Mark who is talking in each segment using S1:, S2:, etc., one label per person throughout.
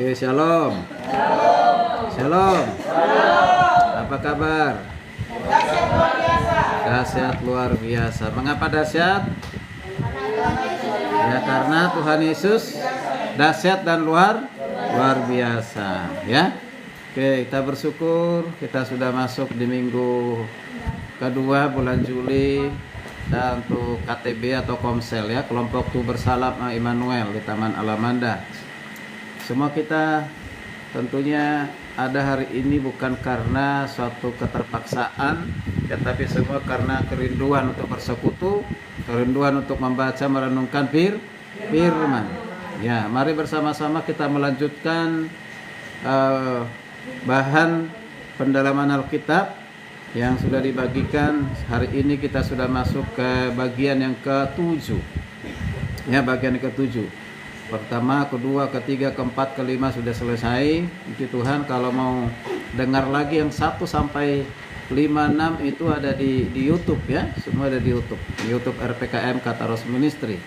S1: Oke, shalom. Shalom. Apa kabar? Dahsyat luar biasa. Mengapa dahsyat? Ya, karena Tuhan Yesus dahsyat dan luar biasa, ya. Oke, kita bersyukur kita sudah masuk di minggu kedua bulan Juli, dan untuk KTB atau Komsel, ya, kelompok tubuh bersalam Immanuel di Taman Alamanda. Semua kita tentunya ada hari ini bukan karena suatu keterpaksaan, ya, tapi semua karena kerinduan untuk bersekutu, kerinduan untuk membaca merenungkan firman. Ya, mari bersama-sama kita melanjutkan bahan pendalaman Alkitab yang sudah dibagikan. Hari ini kita sudah masuk ke bagian yang ke-7. Ya, bagian yang ke-7. Pertama, kedua, ketiga, keempat, kelima sudah selesai. Puji Tuhan, kalau mau dengar lagi yang 1 sampai 5, 6 itu ada di YouTube, ya. Semua ada di YouTube. Di YouTube RPKM Kataros Ministry.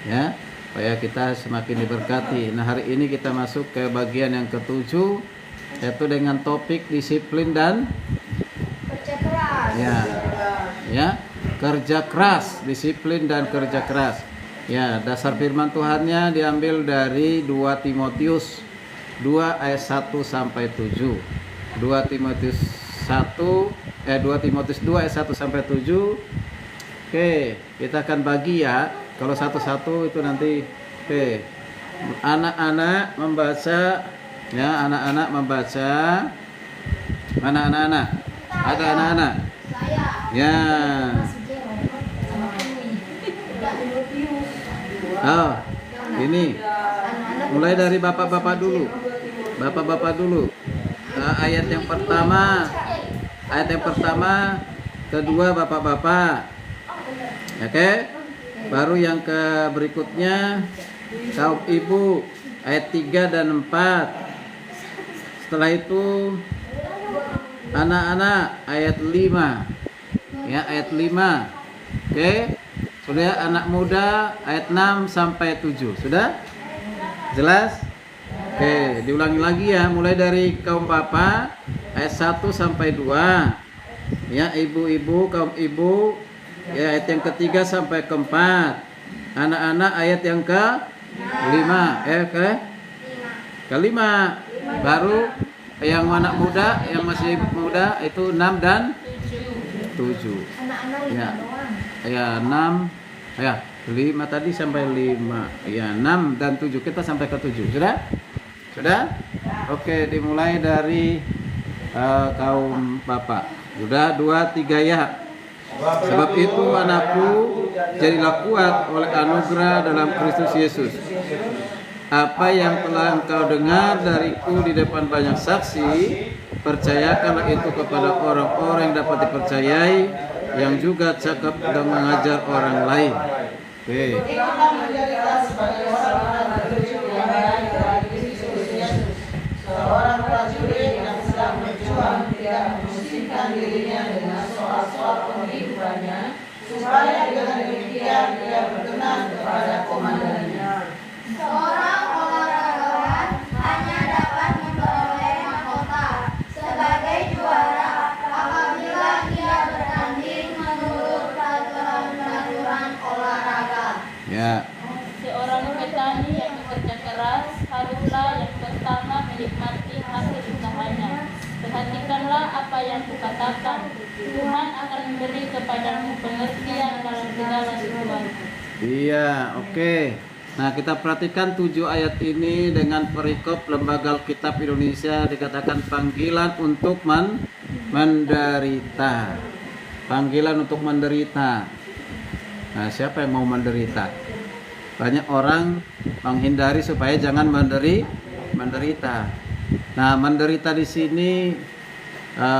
S1: Ya, supaya kita semakin diberkati. Nah, hari ini kita masuk ke bagian yang ke-7, yaitu dengan topik disiplin dan
S2: kerja keras.
S1: Ya, kerja keras, disiplin dan kerja keras. Ya, dasar firman Tuhannya diambil dari 2 Timotius 2 ayat 1 sampai 7. 2 Timotius 2 ayat 1 sampai 7. Oke, kita akan bagi, ya. Kalau satu-satu itu nanti. Oke. Anak-anak membaca, ya, anak-anak membaca. Mana anak-anak? Ada anak-anak?
S2: Saya.
S1: Ya. Oh, ini mulai dari bapak-bapak dulu. Bapak-bapak dulu. Ayat yang pertama, kedua bapak-bapak. Oke? Baru yang ke berikutnya kaum ibu, ayat 3 dan 4. Setelah itu anak-anak, ayat 5. Ya, ayat 5. Oke? Sudah, anak muda ayat 6 sampai 7. Sudah? Jelas? Oke, diulangi lagi, ya. Mulai dari kaum bapak ayat 1 sampai 2. Ya, ibu-ibu, kaum ibu, ya, ayat yang ketiga sampai keempat. Anak-anak ayat yang ke-5. Ke-5. Baru yang anak muda, yang masih muda itu 6 dan 7.
S2: Anak-anak 5
S1: Ya.
S2: doang.
S1: Ya, 6, ya, 5 tadi sampai 5. Ya, 6 dan 7. Kita sampai ke 7. Sudah? Sudah? Oke, dimulai dari kaum bapak. Sudah 2, 3, ya. Sebab itu anakku, jadilah kuat oleh anugerah dalam Kristus Yesus. Apa yang telah engkau dengar dariku di depan banyak saksi, percayakanlah itu kepada orang-orang yang dapat dipercayai, yang juga cakap dan mengajar orang lain. Oke.
S3: Seorang prajurit yang sedang berjuang tidak memusingkan dirinya dengan soal-soal penghidupannya, supaya dengan demikian dia berkenan kepada komandannya.
S2: Seorang olahragawan hanya dapat memperoleh mahkota sebagai juara apabila ia bertanding menurut peraturan olahraga.
S1: Ya.
S4: Seorang petani yang bekerja keras haruslah yang pertama menikmati hasil usahanya. Perhatikanlah apa yang kukatakan. Tuhan akan memberi kepadamu pengertian dalam segala sesuatu.
S1: Iya, oke. Nah, kita perhatikan 7 ayat ini dengan perikop Lembaga Alkitab Indonesia, dikatakan panggilan untuk menderita. Panggilan untuk menderita. Nah, siapa yang mau menderita? Banyak orang menghindari supaya jangan menderita. Nah, menderita di sini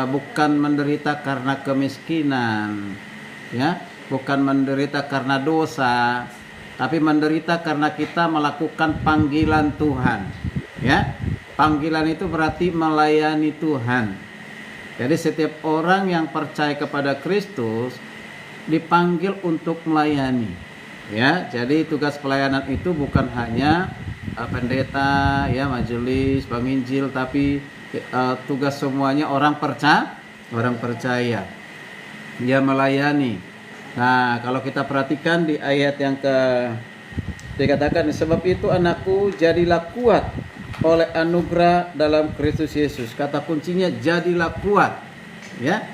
S1: bukan menderita karena kemiskinan, ya, bukan menderita karena dosa, tapi menderita karena kita melakukan panggilan Tuhan. Ya, panggilan itu berarti melayani Tuhan. Jadi setiap orang yang percaya kepada Kristus dipanggil untuk melayani. Ya, jadi tugas pelayanan itu bukan hanya pendeta, ya majelis, penginjil, tapi tugas semuanya orang percaya. Dia melayani. Nah, kalau kita perhatikan di ayat yang dikatakan, sebab itu anakku jadilah kuat oleh anugerah dalam Kristus Yesus. Kata kuncinya jadilah kuat. Ya.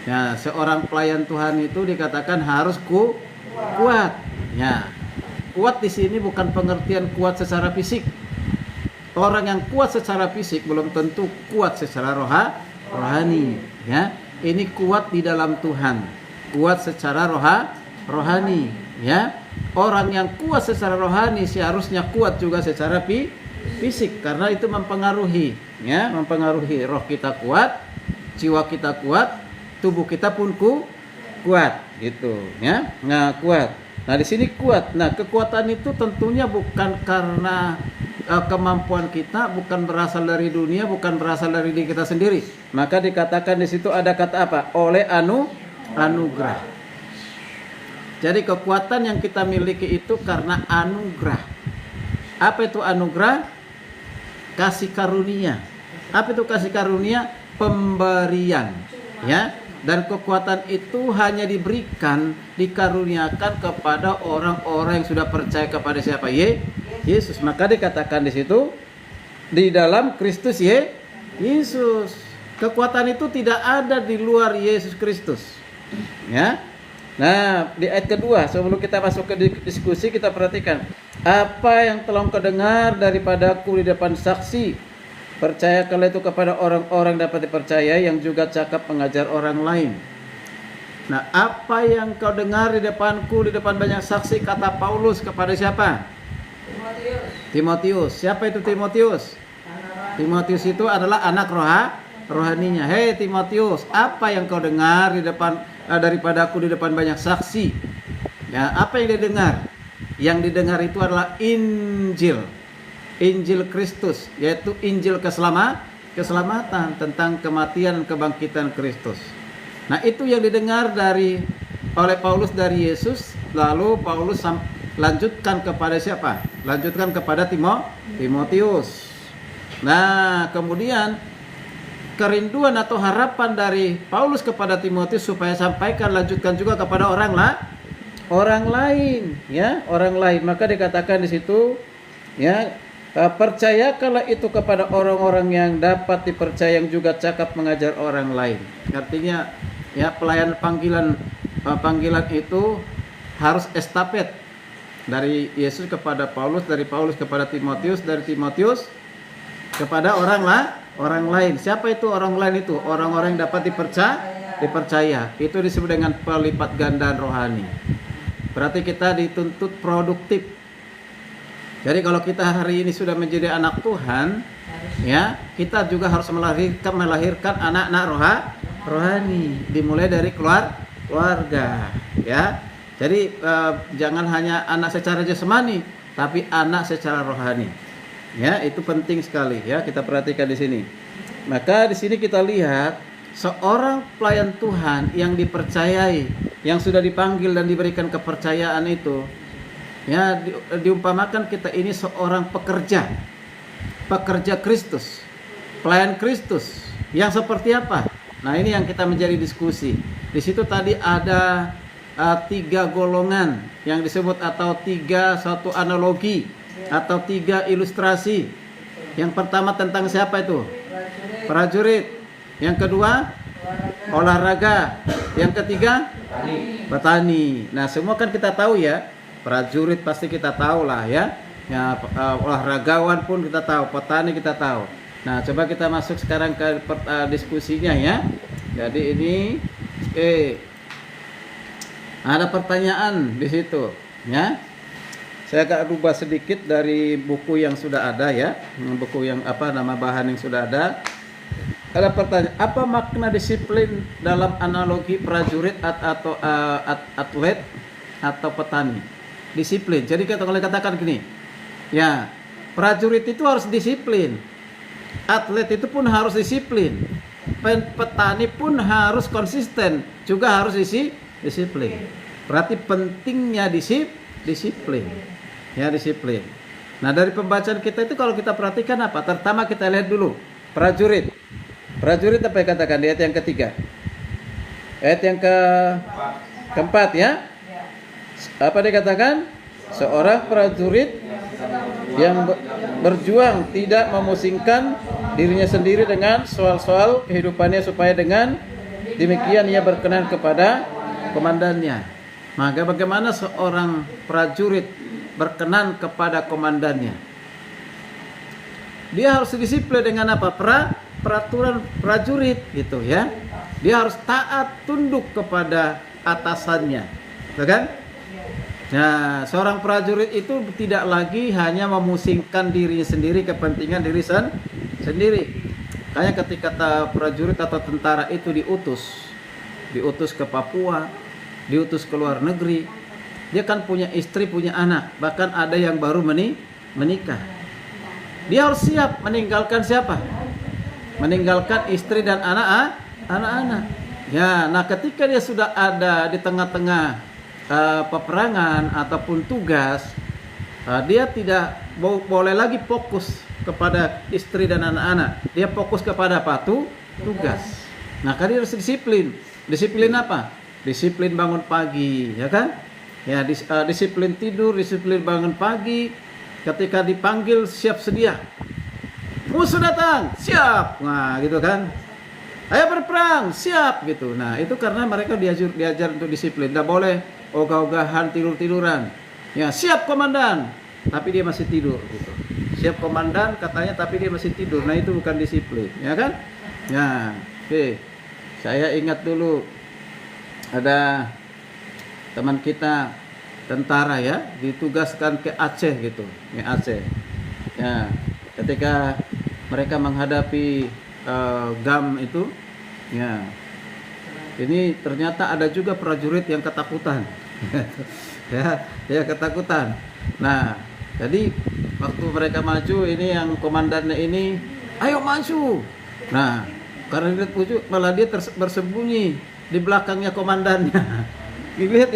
S1: Ya, seorang pelayan Tuhan itu dikatakan harus kuat. Ya. Kuat di sini bukan pengertian kuat secara fisik. Orang yang kuat secara fisik belum tentu kuat secara rohani, ya. Ini kuat di dalam Tuhan, kuat secara rohani, ya. Orang yang kuat secara rohani seharusnya kuat juga secara fisik, karena itu mempengaruhi, ya, mempengaruhi roh kita kuat, jiwa kita kuat, tubuh kita pun kuat, gitu, ya. Nah, kuat. Nah, di sini kuat. Nah, kekuatan itu tentunya bukan karena kemampuan kita, bukan berasal dari dunia, bukan berasal dari diri kita sendiri. Maka dikatakan di situ ada kata apa? Oleh anugerah. Jadi kekuatan yang kita miliki itu karena anugerah. Apa itu anugerah? Kasih karunia. Apa itu kasih karunia? Pemberian, ya. Dan kekuatan itu hanya diberikan, dikaruniakan kepada orang-orang yang sudah percaya kepada siapa? Yesus. Maka dikatakan di situ di dalam Kristus Yesus. Kekuatan itu tidak ada di luar Yesus Kristus. Ya. Nah, di ayat kedua, sebelum kita masuk ke diskusi, kita perhatikan apa yang telah engkau dengar daripadaku di depan saksi. Percayakanlah itu kepada orang-orang dapat dipercaya yang juga cakap mengajar orang lain. Nah, apa yang kau dengar di depanku, di depan banyak saksi, kata Paulus kepada siapa? Timotius. Siapa itu Timotius? Timotius itu adalah anak rohaninya. Hei Timotius, apa yang kau dengar di depan daripadaku di depan banyak saksi? Ya, apa yang didengar? Yang didengar itu adalah Injil Kristus, yaitu Injil keselamatan tentang kematian dan kebangkitan Kristus. Nah, itu yang didengar oleh Paulus dari Yesus. Lalu Paulus lanjutkan kepada siapa? Lanjutkan kepada Timotius. Nah, kemudian kerinduan atau harapan dari Paulus kepada Timotius supaya sampaikan, lanjutkan juga kepada orang lain, ya, orang lain. Maka dikatakan di situ, ya, percayakanlah itu kepada orang-orang yang dapat dipercaya, yang juga cakap mengajar orang lain. Artinya, ya, pelayan panggilan itu harus estafet dari Yesus kepada Paulus, dari Paulus kepada Timotius, dari Timotius kepada orang lain. Siapa itu orang lain itu? Orang-orang yang dapat dipercaya. Itu disebut dengan pelipat gandaan rohani. Berarti kita dituntut produktif. Jadi kalau kita hari ini sudah menjadi anak Tuhan, ya, kita juga harus melahirkan anak-anak rohani, dimulai dari keluarga, ya. Jadi jangan hanya anak secara jasmani, tapi anak secara rohani. Ya, itu penting sekali, ya, kita perhatikan di sini. Maka di sini kita lihat seorang pelayan Tuhan yang dipercayai, yang sudah dipanggil dan diberikan kepercayaan itu, ya, diumpamakan kita ini seorang pekerja Kristus, pelayan Kristus yang seperti apa? Nah, ini yang kita menjadi diskusi. Di situ tadi ada 3 golongan yang disebut, atau 3 suatu analogi atau 3 ilustrasi. Yang pertama tentang siapa itu? Prajurit. Yang kedua olahraga. Yang ketiga petani. Nah, semua kan kita tahu, ya. Prajurit pasti kita tahu lah, ya. Ya, olahragawan pun kita tahu, petani kita tahu. Nah, coba kita masuk sekarang ke diskusinya, ya. Jadi ini ada pertanyaan di situ, ya. Saya agak rubah sedikit dari buku yang sudah ada, ya. Buku yang nama bahan yang sudah ada. Ada pertanyaan, apa makna disiplin dalam analogi prajurit atau atlet atau petani? Disiplin. Jadi kita boleh katakan gini, ya, prajurit itu harus disiplin, atlet itu pun harus disiplin, petani pun harus konsisten, juga harus disiplin. Berarti pentingnya disiplin, ya, disiplin. Nah, dari pembacaan kita itu kalau kita perhatikan apa? Pertama kita lihat dulu prajurit. Prajurit apa yang katakan di ayat yang ketiga? Ayat yang keempat ya. Apa dikatakan? Seorang prajurit yang berjuang tidak memusingkan dirinya sendiri dengan soal-soal kehidupannya, supaya dengan demikian ia berkenan kepada komandannya. Maka bagaimana seorang prajurit berkenan kepada komandannya? Dia harus disiplin dengan apa? Peraturan prajurit gitu ya. Dia harus taat, tunduk kepada atasannya, betul kan? Nah, seorang prajurit itu tidak lagi hanya memusingkan dirinya sendiri, kepentingan diri sendiri. Kayak ketika prajurit atau tentara itu diutus ke Papua, diutus ke luar negeri, dia kan punya istri, punya anak, bahkan ada yang baru menikah. Dia harus siap meninggalkan siapa? Meninggalkan istri dan anak-anak. Ya, nah ketika dia sudah ada di tengah-tengah peperangan ataupun tugas, dia tidak boleh lagi fokus kepada istri dan anak-anak. Dia fokus kepada apa? Tugas. Nah, kan dia harus disiplin. Disiplin apa? Disiplin bangun pagi, ya kan? Ya, disiplin tidur, disiplin bangun pagi. Ketika dipanggil siap sedia. Musuh datang, siap. Nah, gitu kan? Ayo berperang, siap gitu. Nah, itu karena mereka diajar untuk disiplin. Tidak boleh ogah-ogahan, tidur-tiduran. Ya, siap komandan, tapi dia masih tidur gitu. Siap komandan katanya, tapi dia masih tidur. Nah, itu bukan disiplin, ya kan? Ya, oke. Saya ingat dulu ada teman kita tentara ya, ditugaskan ke Aceh gitu, ke Aceh. Ya, ketika mereka menghadapi GAM itu, ya, ini ternyata ada juga prajurit yang ketakutan. ya ketakutan. Nah, jadi waktu mereka maju, ini yang komandannya ini, ayo maju. Nah, karena dia malah dia bersembunyi di belakangnya komandannya. Dilihat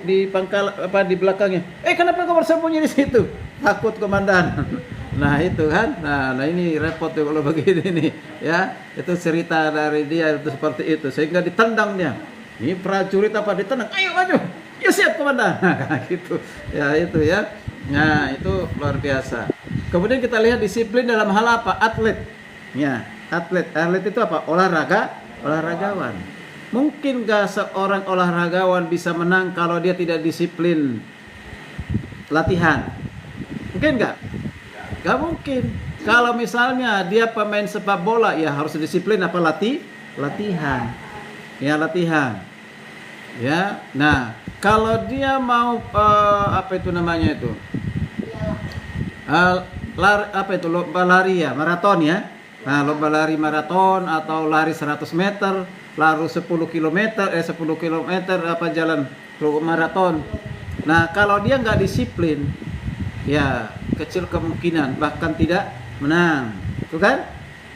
S1: di pangkal apa di belakangnya. Kenapa kau bersembunyi di situ? Takut komandan. Nah, itu kan. Nah ini repot tuh kalau begini nih, ya. Itu cerita dari dia itu seperti itu, sehingga ditendang dia. Ini prajurit apa ditendang? Ayo maju. Ya siap komandan. Nah, gitu. Ya itu ya. Nah, itu luar biasa. Kemudian kita lihat disiplin dalam hal apa? Atlet. Ya, atlet. Atlet itu apa? Olahragawan. Mungkin gak seorang olahragawan bisa menang kalau dia tidak disiplin latihan? Mungkin gak? Gak mungkin. Kalau misalnya dia pemain sepak bola, ya harus disiplin apa? Latihan. Ya, latihan. Ya. Nah, kalau dia mau apa itu namanya itu? Lomba lari ya, maraton ya. Nah, lomba lari maraton atau lari 100 meter, lari 10 km, 10 km apa jalan maraton. Nah, kalau dia nggak disiplin, ya kecil kemungkinan bahkan tidak menang, itu kan?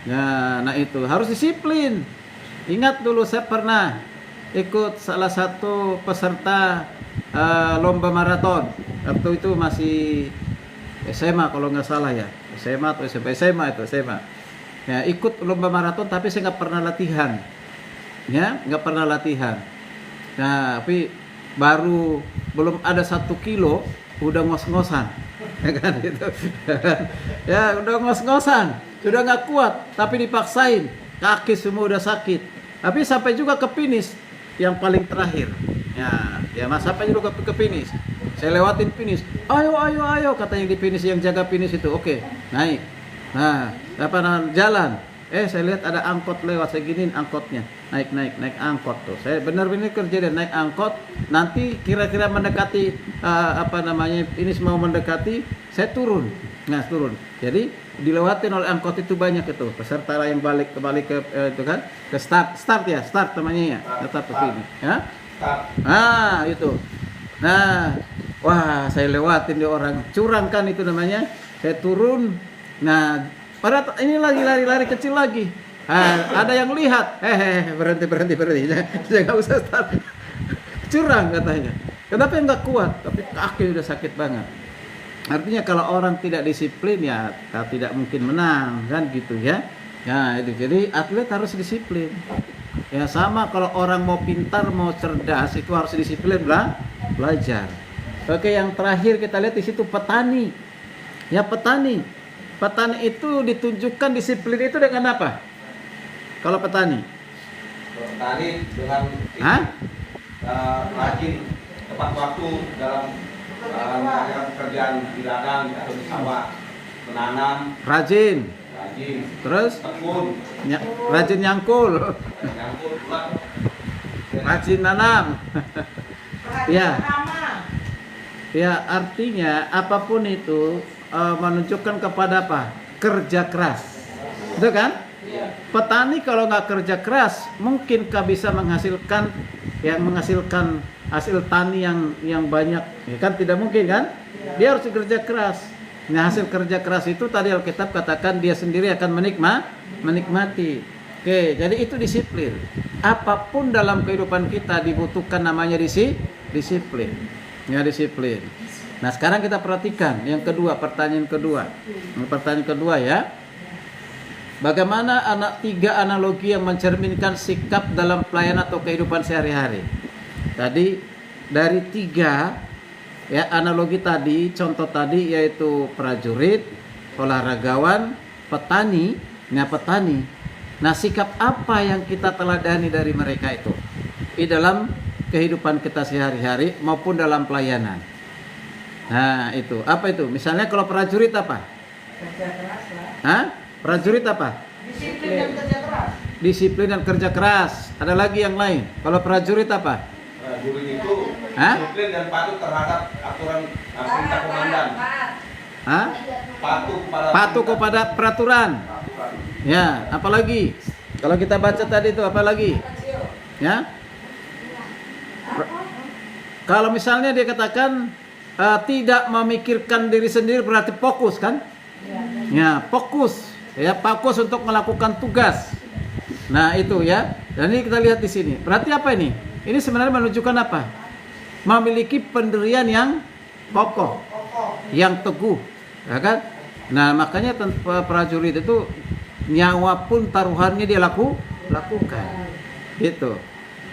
S1: Nah itu harus disiplin. Ingat dulu saya pernah ikut salah satu peserta lomba maraton. Waktu itu masih SMA kalau nggak salah ya, SMA atau SMA itu SMA. Ya, ikut lomba maraton tapi saya nggak pernah latihan. Ya, nggak pernah latihan. Nah, tapi baru belum ada 1 kilo udah ngos-ngosan. Ya kan gitu. Ya udah ngos-ngosan, sudah nggak kuat, tapi dipaksain, kaki semua udah sakit. Tapi sampai juga ke finish yang paling terakhir. Ya mas sampai juga ke finish. Saya lewatin finish. Ayo kata yang di finish, yang jaga finish itu. Oke, naik. Nah, jalan. Saya lihat ada angkot lewat, saya giniin angkotnya. Naik angkot tuh. Saya benar-benar kerja dan naik angkot. Nanti kira-kira mendekati ini mau mendekati, saya turun. Nah, turun. Jadi dilewatin oleh angkot itu banyak itu. Peserta yang kembali ke itu kan, ke start namanya ya. Tetap ke sini, ya. Nah, itu. Nah, wah, saya lewatin di orang curang kan itu namanya. Saya turun. Nah, pada ini lari kecil lagi. Ada yang lihat, berhenti. Saya nggak usah start. Curang katanya. Kenapa nggak kuat? Tapi kaki udah sakit banget. Artinya kalau orang tidak disiplin ya tidak mungkin menang kan gitu ya. Ya itu, jadi atlet harus disiplin. Ya sama kalau orang mau pintar, mau cerdas itu harus disiplin belajar. Oke, yang terakhir kita lihat di situ petani. Ya petani. Petani itu ditunjukkan disiplin itu dengan apa? Kalau petani?
S5: Petani dengan rajin tepat waktu dalam kerjaan di ladang atau di sawah, menanam,
S1: Rajin. Terus
S5: tekun,
S1: rajin nyangkul.
S5: nyangkut pula.
S1: Rajin nanam. Ya.
S3: Sama.
S1: Ya, artinya apapun itu menunjukkan kepada apa? Kerja keras. Betul kan? Petani kalau nggak kerja keras, mungkinkah bisa menghasilkan hasil tani yang banyak? Ya kan tidak mungkin kan? Dia harus kerja keras. Nah, hasil kerja keras itu tadi Alkitab katakan dia sendiri akan menikmati. Oke, jadi itu disiplin. Apapun dalam kehidupan kita dibutuhkan namanya disiplin. Ya, disiplin. Nah, sekarang kita perhatikan yang kedua, pertanyaan kedua. Pertanyaan kedua ya. Bagaimana tiga analogi yang mencerminkan sikap dalam pelayanan atau kehidupan sehari-hari? Tadi dari tiga ya analogi tadi, contoh tadi yaitu prajurit, olahragawan, petani. Nah, petani. Nah, sikap apa yang kita teladani dari mereka itu di dalam kehidupan kita sehari-hari maupun dalam pelayanan? Nah, itu. Apa itu? Misalnya kalau prajurit apa?
S3: Kerja keras lah.
S1: Hah? Prajurit apa?
S3: Disiplin dan kerja keras.
S1: Disiplin dan kerja keras. Ada lagi yang lain. Kalau prajurit apa?
S5: Prajurit itu
S1: Hah?
S5: disiplin dan patuh terhadap aturan perintah komandan.
S1: Hah?
S5: Patuh
S1: Kepada peraturan. Ya, apalagi? Kalau kita baca tadi itu apa lagi? Ya. Kalau misalnya dia katakan tidak memikirkan diri sendiri berarti fokus kan? Ya, fokus. Ya, fokus untuk melakukan tugas. Nah, itu ya. Dan ini kita lihat di sini. Berarti apa ini? Ini sebenarnya menunjukkan apa? Memiliki pendirian yang kokoh, yang teguh, ya kan? Nah, makanya prajurit itu nyawa pun taruhannya dia lakukan. Gitu.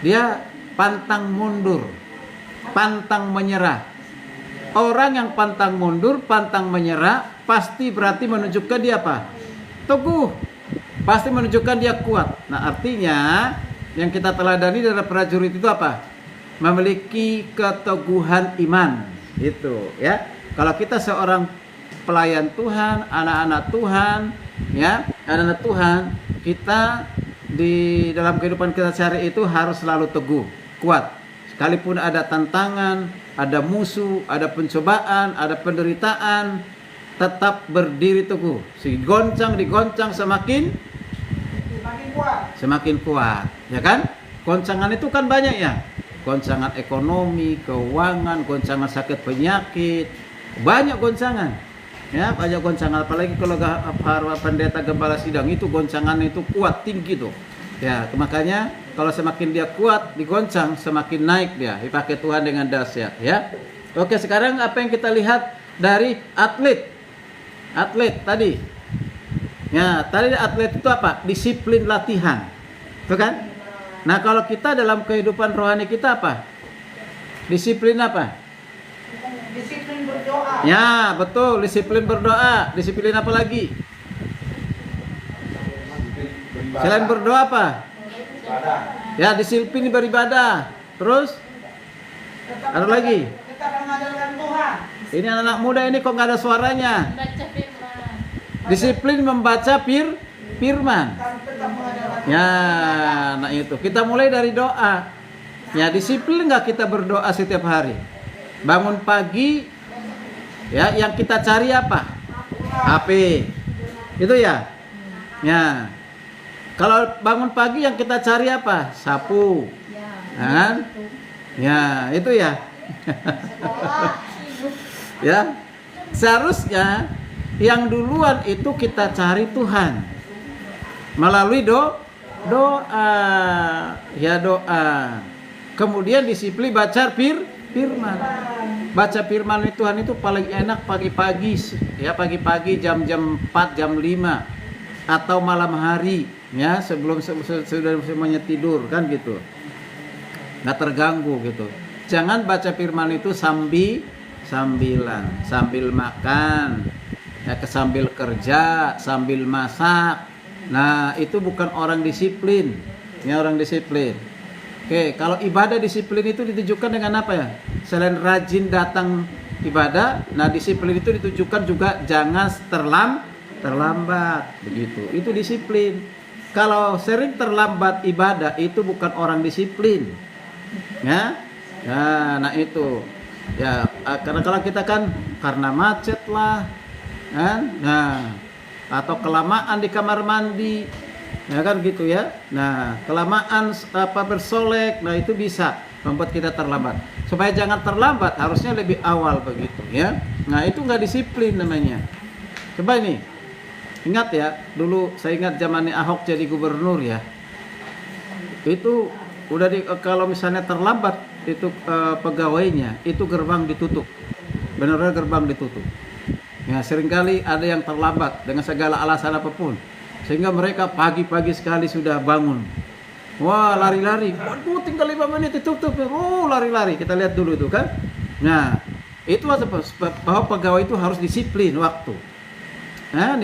S1: Dia pantang mundur, pantang menyerah. Orang yang pantang mundur, pantang menyerah, pasti berarti menunjukkan dia apa? Teguh. Pasti menunjukkan dia kuat. Nah, artinya yang kita teladani dari prajurit itu apa? Memiliki keteguhan iman. Itu ya. Kalau kita seorang pelayan Tuhan, anak-anak Tuhan, ya, anak-anak Tuhan, kita di dalam kehidupan kita sehari itu harus selalu teguh, kuat. Sekalipun ada tantangan, ada musuh, ada pencobaan, ada penderitaan, tetap berdiri teguh. Digoncang semakin kuat, ya kan? Goncangan itu kan banyak ya. Goncangan ekonomi, keuangan, goncangan sakit penyakit, banyak goncangan. Ya, banyak goncangan, apalagi kalau pendeta gembala sidang itu goncangan itu kuat tinggi tuh. Ya, makanya kalau semakin dia kuat digoncang, semakin naik dia. Dipakai Tuhan dengan dahsyat, ya. Oke, sekarang apa yang kita lihat dari atlet? Atlet tadi. Ya, tadi atlet itu apa? Disiplin latihan. Itu kan? Nah, kalau kita dalam kehidupan rohani kita apa? Disiplin apa?
S3: Disiplin berdoa.
S1: Ya, betul, disiplin berdoa. Disiplin apa lagi? Selain berdoa apa? Ya, disiplin beribadah. Terus? Ada lagi?
S3: Kita mengandalkan Tuhan.
S1: Ini anak muda ini kok nggak ada suaranya?
S4: Baca firman.
S1: Disiplin membaca firman.
S3: Tetap mengandalkan
S1: Ya, nah itu. Kita mulai dari doa. Ya, disiplin nggak kita berdoa setiap hari? Bangun pagi, ya, yang kita cari apa? HP. Itu ya? Ya. Kalau bangun pagi yang kita cari apa? Sapu. Kan? Ya, itu ya. Ya. Seharusnya yang duluan itu kita cari Tuhan. Melalui doa. Ya, doa. Kemudian disiplin baca firman. Baca firman Tuhan itu paling enak pagi-pagi, ya pagi-pagi jam-jam 4, jam 5 atau malam hari, ya sebelum sudah semuanya tidur kan gitu. Nggak terganggu gitu. Jangan baca firman itu sambilan, sambil makan, ya sambil kerja, sambil masak. Nah, itu bukan orang disiplin. Ya orang disiplin. Oke, kalau ibadah disiplin itu ditujukan dengan apa ya? Selain rajin datang ibadah, nah disiplin itu ditujukan juga jangan terlambat, begitu. Itu disiplin. Kalau sering terlambat ibadah itu bukan orang disiplin. Ya. Nah itu. Ya, karena kalau kita kan karena macet lah, kan? Nah, atau kelamaan di kamar mandi. Ya kan gitu ya. Nah, kelamaan bersolek, nah itu bisa membuat kita terlambat. Supaya jangan terlambat, harusnya lebih awal begitu ya. Nah, itu nggak disiplin namanya. Coba ini, ingat ya, dulu saya ingat zamannya Ahok jadi gubernur ya. Itu udah kalau misalnya terlambat itu pegawainya, itu gerbang ditutup. Benar-benar gerbang ditutup. Ya, seringkali ada yang terlambat dengan segala alasan apapun. Sehingga mereka pagi-pagi sekali sudah bangun. Wah, lari-lari. Waduh, tinggal 5 menit ditutup. Oh, lari-lari. Kita lihat dulu itu kan. Nah, itu bahwa pegawai itu harus disiplin waktu. Nah,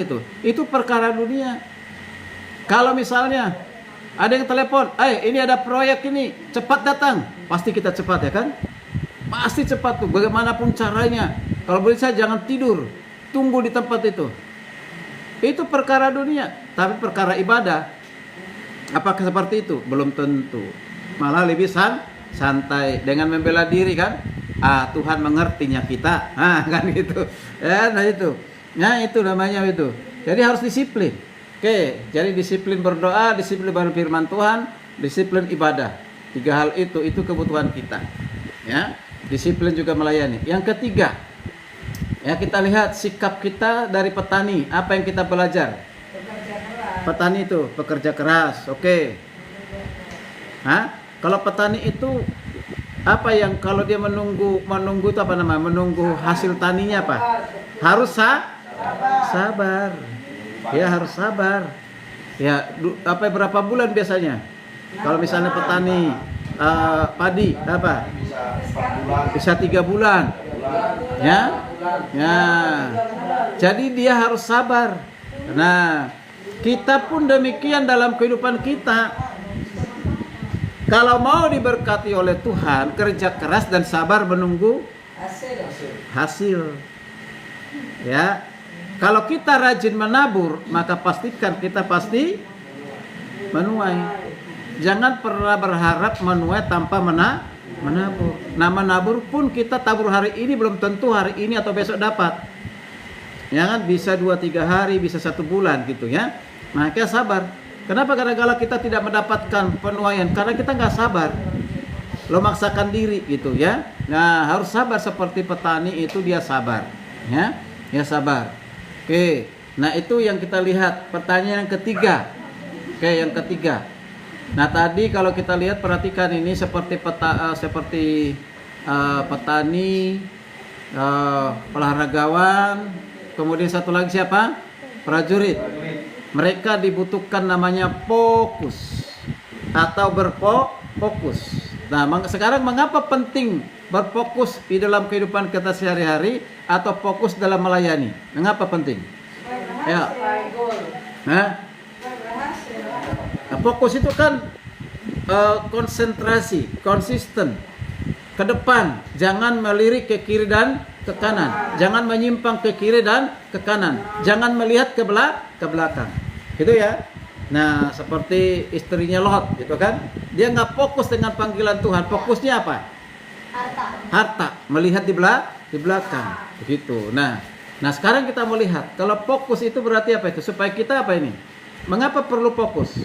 S1: itu perkara dunia. Kalau misalnya ada yang telepon, ini ada proyek ini, cepat datang. Pasti kita cepat ya kan? Pasti cepat tuh, bagaimanapun caranya. Kalau boleh saya jangan tidur, tunggu di tempat itu. Itu perkara dunia, tapi perkara ibadah, apakah seperti itu? Belum tentu. Malah lebih santai dengan membela diri kan? Tuhan mengertinya kita, kan gitu. Nah itu, itu namanya itu. Jadi harus disiplin. Oke, jadi disiplin berdoa, disiplin berfirman Tuhan, disiplin ibadah. 3 hal itu kebutuhan kita. Ya, disiplin juga melayani. Yang ketiga, ya kita lihat sikap kita dari petani. Apa yang kita belajar? Petani itu pekerja keras. Oke. Kalau petani itu apa yang kalau dia menunggu itu apa namanya? Menunggu hasil taninya apa? Harus sabar. Ya harus sabar. Ya berapa bulan biasanya? Kalau misalnya petani padi apa? Bisa 3 bulan. Ya. Jadi dia harus sabar. Nah, kita pun demikian dalam kehidupan kita. Kalau mau diberkati oleh Tuhan, kerja keras dan sabar menunggu hasil. Ya. Kalau kita rajin menabur, maka pastikan kita pasti menuai. Jangan pernah berharap menuai tanpa menabur. Nah, menabur pun kita tabur hari ini belum tentu hari ini atau besok dapat. Ya kan, bisa 2-3 hari, bisa 1 bulan gitu ya. Maka sabar. Kenapa? Gara-gara kita tidak mendapatkan penuaian? Karena kita nggak sabar. Lo maksakan diri gitu ya. Nah, harus sabar seperti petani itu dia sabar. Ya sabar. Oke. Nah, itu yang kita lihat. Pertanyaan yang ketiga. Oke, yang ketiga. Nah, tadi kalau kita lihat perhatikan ini seperti petani, olahragawan, kemudian satu lagi siapa? Prajurit. Mereka dibutuhkan namanya fokus atau berfokus. Nah, sekarang mengapa penting berfokus di dalam kehidupan kita sehari-hari atau fokus dalam melayani? Mengapa penting? Ya. Nah, fokus itu kan konsentrasi, konsisten, ke depan, jangan melirik ke kiri dan ke kanan, jangan menyimpang ke kiri dan ke kanan, jangan melihat ke belakang, gitu ya. Nah, seperti istrinya Lot, gitu kan? Dia nggak fokus dengan panggilan Tuhan, fokusnya apa? Harta, melihat di belakang, begitu. Nah, sekarang kita melihat, kalau fokus itu berarti apa itu? Supaya kita apa ini? Mengapa perlu fokus?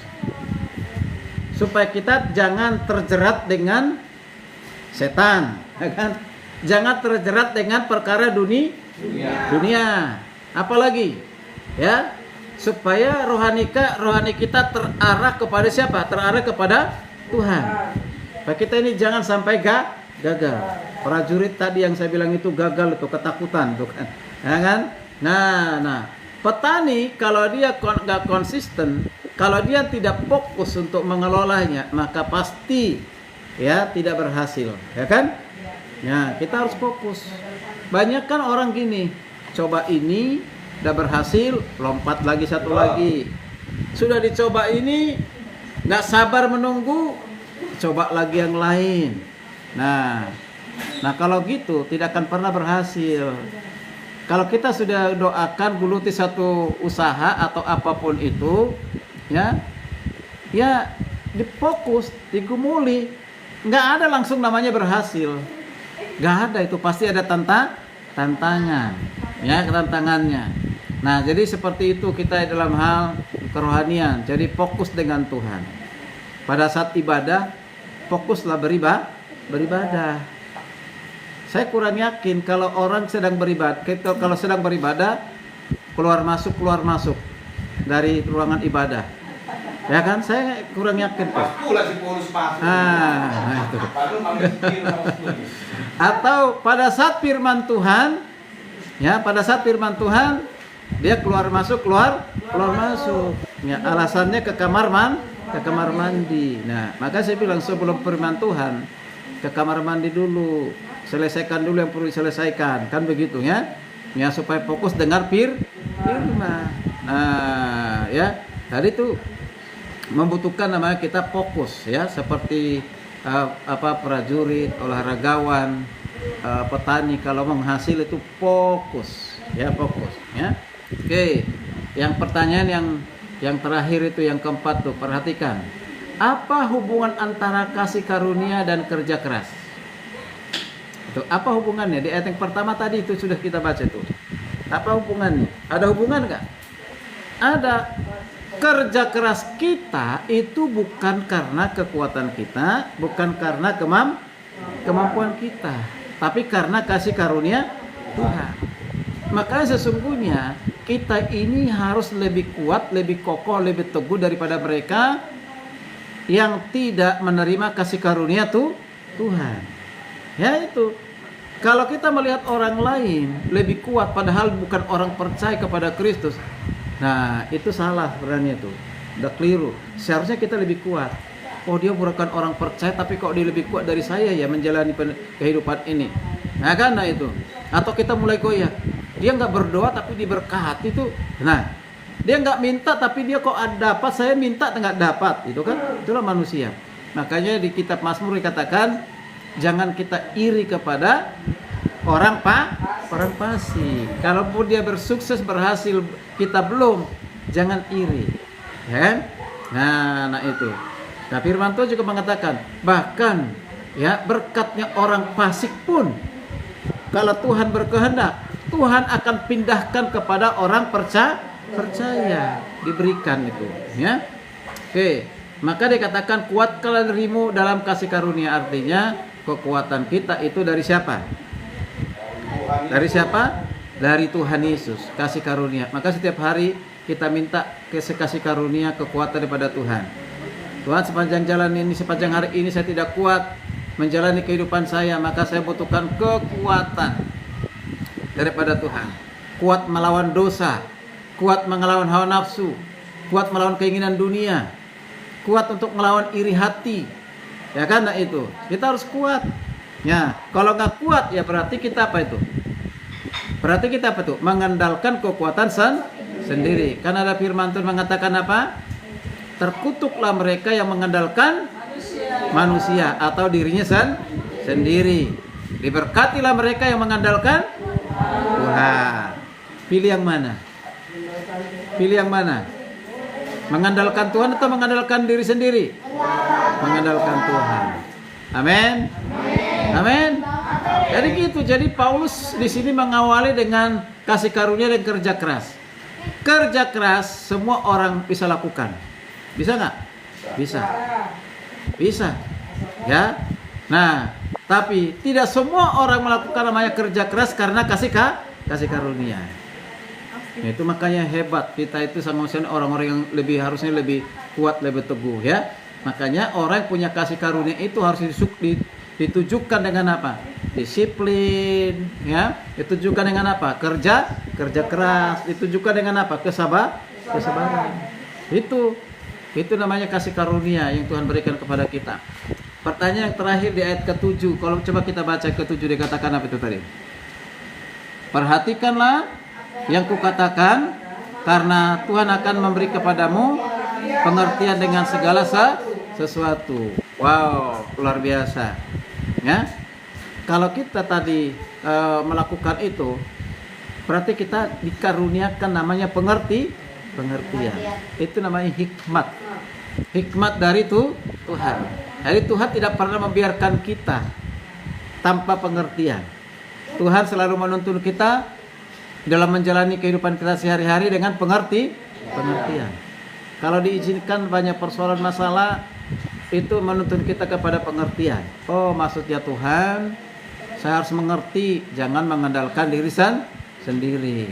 S1: Supaya kita jangan terjerat dengan setan, kan? Jangan terjerat dengan perkara dunia. Apalagi, ya, supaya rohani kita terarah kepada siapa? Terarah kepada Tuhan. Supaya kita ini jangan sampai gagal. Prajurit tadi yang saya bilang itu gagal, itu ketakutan tuh kan. Ya kan? Nah, petani kalau dia nggak konsisten, kalau dia tidak fokus untuk mengelolanya, maka pasti ya tidak berhasil, ya kan? Ya, kita harus fokus. Banyak kan orang gini, coba ini udah berhasil, lompat lagi satu lagi. Sudah dicoba ini, nggak sabar menunggu, coba lagi yang lain. Nah kalau gitu tidak akan pernah berhasil. Kalau kita sudah doakan geluti satu usaha atau apapun itu, ya difokus, digumuli, nggak ada langsung namanya berhasil. Nggak ada, itu pasti ada tantangan, ya tantangannya. Nah jadi seperti itu kita dalam hal kerohanian. Jadi fokus dengan Tuhan. Pada saat ibadah, fokuslah beribadah. Saya kurang yakin kalau orang sedang beribadah, kalau sedang beribadah keluar masuk dari ruangan ibadah, ya kan? Saya kurang yakin tuh.
S5: Pula si Paulus masuk.
S1: Itu. Atau pada saat firman Tuhan, ya pada saat firman Tuhan dia keluar masuk. Ya, alasannya ke kamar mandi. Nah, maka saya bilang sebelum firman Tuhan ke kamar mandi dulu. Selesaikan dulu yang perlu diselesaikan, kan begitu ya? Ya supaya fokus dengar firman. Nah, ya, tadi itu membutuhkan namanya kita fokus ya, seperti prajurit, olahragawan, petani kalau menghasil itu fokus, ya. Oke. Yang pertanyaan yang terakhir itu yang keempat tuh, perhatikan. Apa hubungan antara kasih karunia dan kerja keras? Itu apa hubungannya? Di ayat yang pertama tadi itu sudah kita baca itu. Apa hubungannya? Ada hubungan nggak? Ada. Kerja keras kita itu bukan karena kekuatan kita, bukan karena kemampuan kita, tapi karena kasih karunia Tuhan. Makanya sesungguhnya kita ini harus lebih kuat, lebih kokoh, lebih teguh daripada mereka yang tidak menerima kasih karunia Tuhan. Ya itu, kalau kita melihat orang lain lebih kuat padahal bukan orang percaya kepada Kristus, nah itu salah sebenarnya tuh, udah keliru. Seharusnya kita lebih kuat. Oh dia bukan orang percaya tapi kok dia lebih kuat dari saya ya menjalani kehidupan ini. Nah karena itu, atau kita mulai goyah, dia nggak berdoa tapi diberkati itu. Nah dia nggak minta tapi dia kok dapat, saya minta nggak dapat, itu kan, itulah manusia. Makanya di kitab Mazmur dikatakan jangan kita iri kepada orang fasik. Kalaupun dia bersukses, berhasil, kita belum, jangan iri. Ya? Nah itu. Nah, firman Tuhan juga mengatakan, bahkan ya berkatnya orang fasik pun kalau Tuhan berkehendak, Tuhan akan pindahkan kepada orang percaya, diberikan itu, ya. Oke, maka dikatakan kuatkanlah dirimu dalam kasih karunia, artinya kekuatan kita itu dari siapa? Dari siapa? Dari Tuhan Yesus, kasih karunia. Maka setiap hari kita minta kasih karunia, kekuatan daripada Tuhan. Tuhan, sepanjang jalan ini, sepanjang hari ini saya tidak kuat menjalani kehidupan saya, maka saya butuhkan kekuatan daripada Tuhan. Kuat melawan dosa, kuat melawan hawa nafsu, kuat melawan keinginan dunia, kuat untuk melawan iri hati. Ya kan, nah itu kita harus kuat. Ya, kalau nggak kuat ya berarti kita apa itu? Berarti kita apa tuh? Mengandalkan kekuatan sendiri. Karena ada firman Tuhan mengatakan apa? Terkutuklah mereka yang mengandalkan manusia atau dirinya sendiri. Diberkatilah mereka yang mengandalkan Tuhan. Pilih yang mana? Pilih yang mana? Mengandalkan Tuhan atau mengandalkan diri sendiri? Mengandalkan Tuhan. Amin. Amin. Jadi gitu. Jadi Paulus di sini mengawali dengan kasih karunia dan kerja keras. Kerja keras semua orang bisa lakukan. Bisa nggak? Bisa. Bisa. Ya. Nah, tapi tidak semua orang melakukan namanya kerja keras karena kasih karunia. Itu makanya hebat kita itu sama orang-orang yang harusnya lebih kuat, lebih teguh ya. Makanya orang yang punya kasih karunia itu harus ditujukan dengan apa? Disiplin, ya. Ditujukan dengan apa? Kerja keras. Ditujukan dengan apa? Kesabaran. Itu namanya kasih karunia yang Tuhan berikan kepada kita. Pertanyaan yang terakhir di ayat ke-7. Kalau coba kita baca ke-7 dikatakan apa itu tadi? Perhatikanlah yang kukatakan, karena Tuhan akan memberi kepadamu pengertian dengan segala sesuatu. Wow, luar biasa. Ya. Kalau kita tadi melakukan itu, berarti kita dikaruniakan namanya pengertian. Itu namanya hikmat. Hikmat dari Tuhan. Jadi Tuhan tidak pernah membiarkan kita tanpa pengertian. Tuhan selalu menuntun kita dalam menjalani kehidupan kita sehari-hari dengan pengertian. Kalau diizinkan banyak persoalan masalah, itu menuntun kita kepada pengertian. Oh, maksudnya Tuhan, saya harus mengerti, jangan mengandalkan diri sendiri.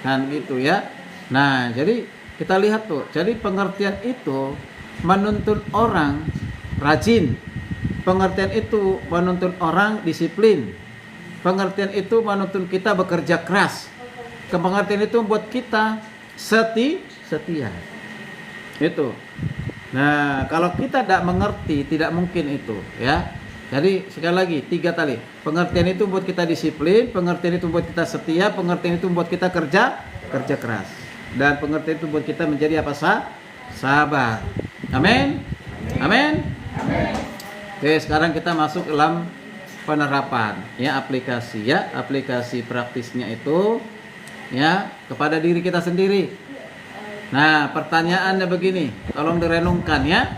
S1: Kan gitu ya. Nah, jadi kita lihat tuh. Jadi pengertian itu menuntun orang rajin. Pengertian itu menuntun orang disiplin. Pengertian itu menuntun kita bekerja keras. Pengertian itu membuat kita setia. Itu. Nah, kalau kita tidak mengerti, tidak mungkin itu, ya. Jadi sekali lagi 3 tadi. Pengertian itu membuat kita disiplin, pengertian itu membuat kita setia, pengertian itu membuat kita kerja keras. Dan pengertian itu membuat kita menjadi apa? Sabar. Amin. Oke, sekarang kita masuk dalam penerapan, ya, aplikasi praktisnya itu, ya, kepada diri kita sendiri. Nah, pertanyaannya begini, tolong direnungkan, ya.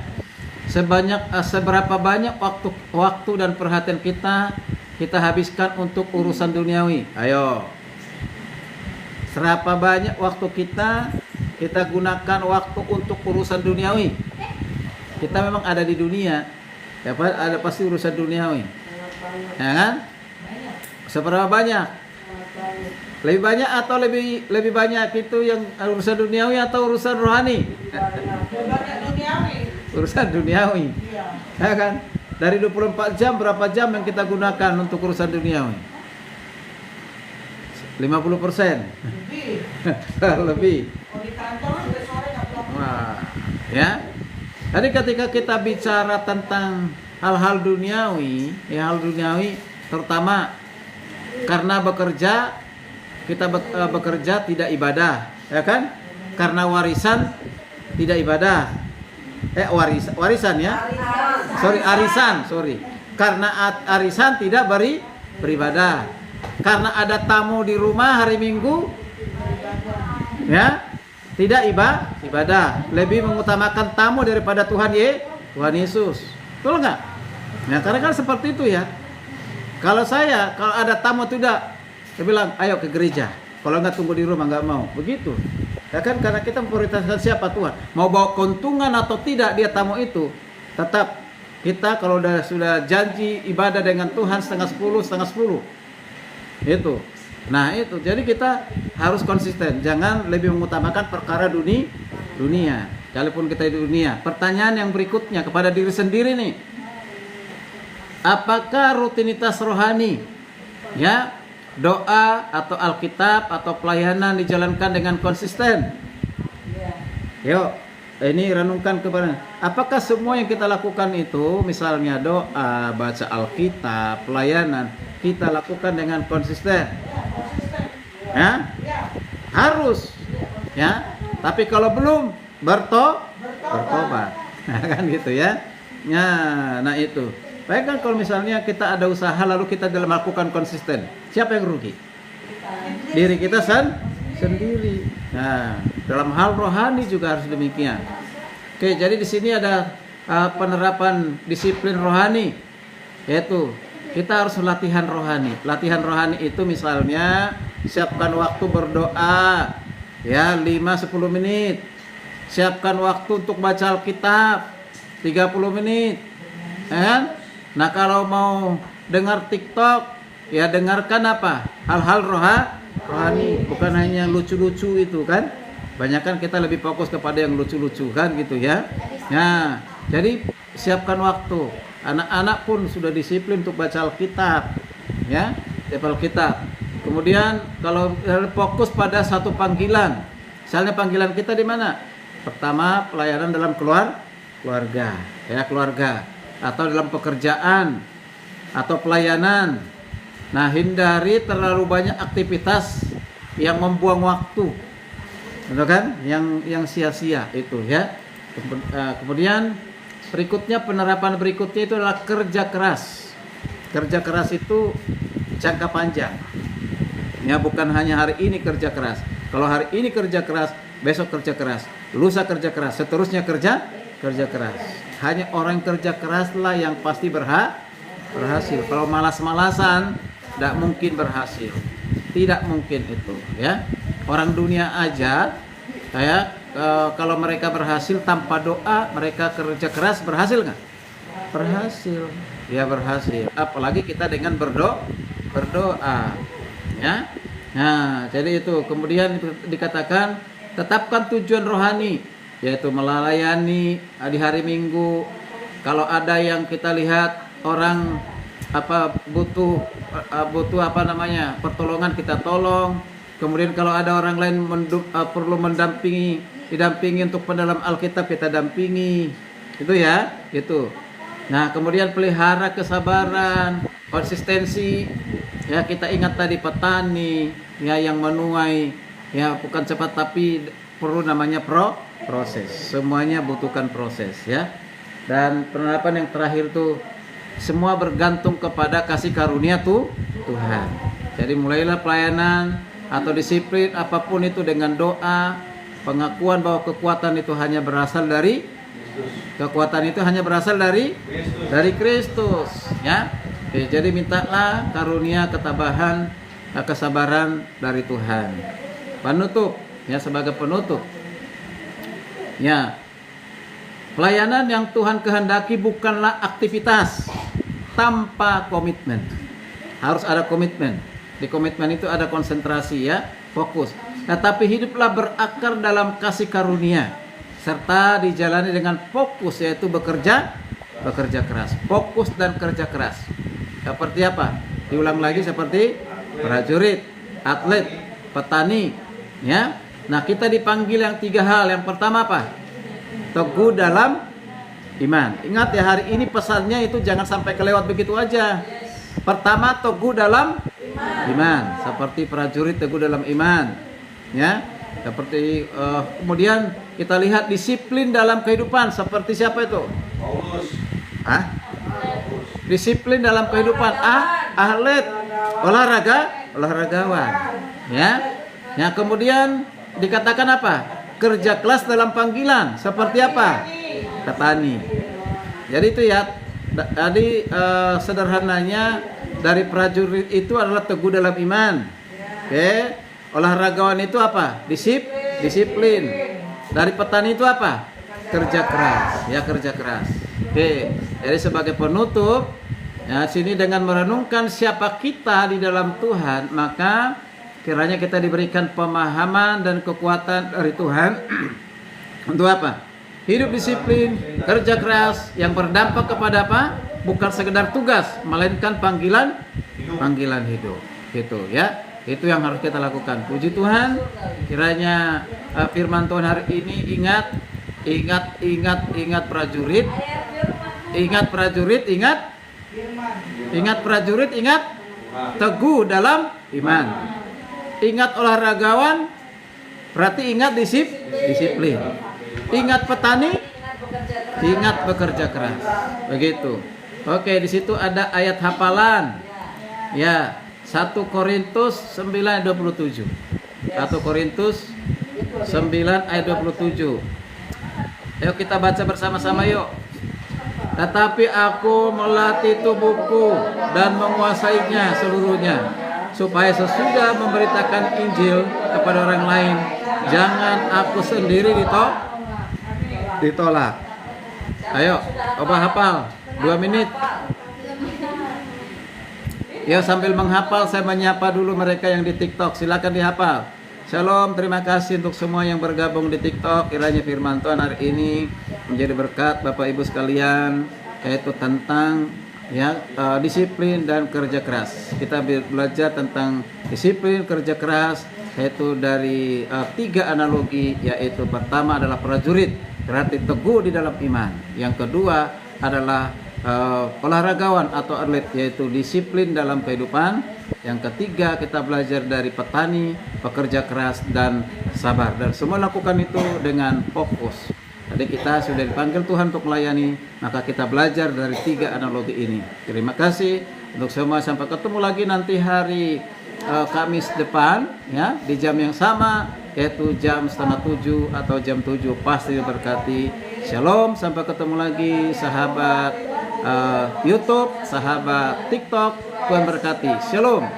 S1: Seberapa banyak waktu dan perhatian kita habiskan untuk urusan duniawi? Ayo. Seberapa banyak waktu kita gunakan waktu untuk urusan duniawi? Kita memang ada di dunia, ya, ada pasti urusan duniawi, ya kan? Seberapa banyak? Lebih banyak atau lebih banyak itu yang urusan duniawi atau urusan rohani?
S3: Banyak duniawi.
S1: Urusan duniawi, ya kan? Dari 24 jam berapa jam yang kita gunakan untuk urusan duniawi? 50%. Lebih.
S3: Kalau di kantor sampai sore nggak pulang.
S1: Wah, ya. Jadi ketika kita bicara tentang hal-hal duniawi, terutama karena kita bekerja tidak ibadah, ya kan? Karena warisan tidak ibadah. Warisan ya? Arisan. Karena arisan tidak beribadah. Karena ada tamu di rumah hari Minggu, ya, tidak ibadah, lebih mengutamakan tamu daripada Tuhan Yesus. Betul nggak? Nah, karena kan seperti itu ya. Kalau ada tamu tidak, saya bilang ayo ke gereja. Kalau nggak tunggu di rumah, nggak mau. Begitu. Ya kan, karena kita memprioritaskan siapa Tuhan. Mau bawa keuntungan atau tidak dia tamu itu, tetap kita kalau sudah janji ibadah dengan Tuhan 9:30. Itu. Nah, itu. Jadi kita harus konsisten. Jangan lebih mengutamakan perkara dunia. Kalaupun kita di dunia. Pertanyaan yang berikutnya kepada diri sendiri nih. Apakah rutinitas rohani, ya, doa atau Alkitab atau pelayanan dijalankan dengan konsisten? Yuk, ini renungkan kepada. Apakah semua yang kita lakukan itu, misalnya doa, baca Alkitab, pelayanan, kita lakukan dengan konsisten? Ya, harus, ya. Tapi kalau belum, bertobat, kan gitu ya. Nah itu. Baik kan kalau misalnya kita ada usaha lalu kita dalam melakukan konsisten, siapa yang rugi? Diri kita sendiri. Nah, dalam hal rohani juga harus demikian. Oke, jadi di sini ada penerapan disiplin rohani, yaitu kita harus latihan rohani. Latihan rohani itu misalnya siapkan waktu berdoa, ya, 5-10 menit. Siapkan waktu untuk baca Alkitab 30 menit. Ya. Nah, kalau mau dengar TikTok, ya dengarkan apa? Hal-hal rohani, bukan hanya lucu-lucu itu kan. Banyak kan kita lebih fokus kepada yang lucu-lucu kan gitu ya. Nah, jadi siapkan waktu. Anak-anak pun sudah disiplin untuk baca Alkitab, ya, baca Alkitab. Kemudian kalau fokus pada satu panggilan, misalnya panggilan kita di mana? Pertama, pelayanan dalam keluarga, ya, keluarga, atau dalam pekerjaan, atau pelayanan. Nah, hindari terlalu banyak aktivitas yang membuang waktu, betul kan? Yang sia-sia itu, ya. Kemudian berikutnya, penerapan berikutnya itu adalah kerja keras. Kerja keras itu jangka panjang, ya, bukan hanya hari ini kerja keras. Kalau hari ini kerja keras, besok kerja keras, lusa kerja keras, seterusnya kerja keras. Hanya orang yang kerja keraslah yang pasti berhasil. Kalau malas-malasan, tidak mungkin berhasil. Tidak mungkin itu, ya. Orang dunia aja, kalau mereka berhasil tanpa doa, mereka kerja keras, berhasil nggak? Berhasil, ya berhasil. Apalagi kita dengan berdoa, ya. Nah, jadi itu. Kemudian dikatakan tetapkan tujuan rohani, yaitu melayani di hari Minggu. Kalau ada yang kita lihat orang butuh pertolongan, kita tolong. Kemudian kalau ada orang lain perlu didampingi untuk pendalam Alkitab, kita dampingi. Itu, ya, itu. Nah, kemudian pelihara kesabaran, konsistensi. Ya, kita ingat tadi petani, ya, yang menuai, ya, bukan cepat tapi perlu namanya proses. Semuanya butuhkan proses, ya. Dan penerapan yang terakhir tuh, semua bergantung kepada kasih karunia Tuhan. Jadi mulailah pelayanan atau disiplin apapun itu dengan doa, pengakuan bahwa kekuatan itu hanya berasal dari Kristus, ya. Jadi mintalah karunia ketabahan, kesabaran dari Tuhan. Penutup, ya, sebagai penutup, ya, pelayanan yang Tuhan kehendaki bukanlah aktivitas tanpa komitmen. Harus ada komitmen. Di komitmen itu ada konsentrasi, ya, fokus. Tetapi hiduplah berakar dalam kasih karunia, serta dijalani dengan fokus, yaitu bekerja keras. Fokus dan kerja keras. Seperti apa? Diulang lagi, seperti prajurit, atlet, petani, ya. Nah, kita dipanggil yang 3 hal. Yang pertama apa? Teguh dalam iman. Ingat ya, hari ini pesannya itu jangan sampai kelewat begitu aja. Pertama, teguh dalam iman, seperti prajurit teguh dalam iman, ya. Seperti kemudian kita lihat disiplin dalam kehidupan, seperti siapa itu?
S5: Paulus.
S1: Disiplin dalam kehidupan, atlet, olahragawan, ya. Yang kemudian dikatakan apa? Kerja keras dalam panggilan, seperti apa? Petani. Jadi itu, ya. Tadi sederhananya dari prajurit itu adalah teguh dalam iman. Oke. Olahragawan itu apa? Disiplin. Dari petani itu apa? Kerja keras, ya, kerja keras. Oke. Jadi sebagai penutup, ya, sini dengan merenungkan siapa kita di dalam Tuhan, maka kiranya kita diberikan pemahaman dan kekuatan dari Tuhan untuk apa? Hidup disiplin, kerja keras yang berdampak kepada apa? Bukan sekedar tugas, melainkan panggilan hidup. Gitu, ya. Itu yang harus kita lakukan. Puji Tuhan. Kiranya firman Tuhan hari ini ingat prajurit. Ingat prajurit, ingat teguh dalam iman. Ingat olahragawan, berarti ingat disiplin. Ingat petani, ingat bekerja keras. Begitu. Oke, di situ ada ayat hafalan. Ya, 1 Korintus 9 ayat 27. 1 Korintus 9 ayat 27. Ayo kita baca bersama-sama, yuk. Tetapi aku melatih tubuhku dan menguasainya seluruhnya, supaya sesudah memberitakan Injil kepada orang lain, jangan aku sendiri ditolak. Ayo, coba hafal 2 menit. Ya, sambil menghafal saya menyapa dulu mereka yang di TikTok. Silakan dihafal. Shalom, terima kasih untuk semua yang bergabung di TikTok. Kiranya firman Tuhan hari ini menjadi berkat Bapak Ibu sekalian. yaitu tentang disiplin dan kerja keras. Kita belajar tentang disiplin kerja keras yaitu dari 3 analogi, yaitu pertama adalah prajurit, berarti teguh di dalam iman. Yang kedua adalah olahragawan atau atlet, yaitu disiplin dalam kehidupan. Yang ketiga kita belajar dari petani, pekerja keras dan sabar. Dan semua lakukan itu dengan fokus. Jadi kita sudah dipanggil Tuhan untuk melayani, maka kita belajar dari 3 analogi ini. Terima kasih untuk semua, sampai ketemu lagi nanti hari Kamis depan ya, di jam yang sama, yaitu jam 6:30 atau jam 7. Pasti diberkati. Shalom, sampai ketemu lagi sahabat YouTube, sahabat TikTok. Tuhan berkati. Shalom.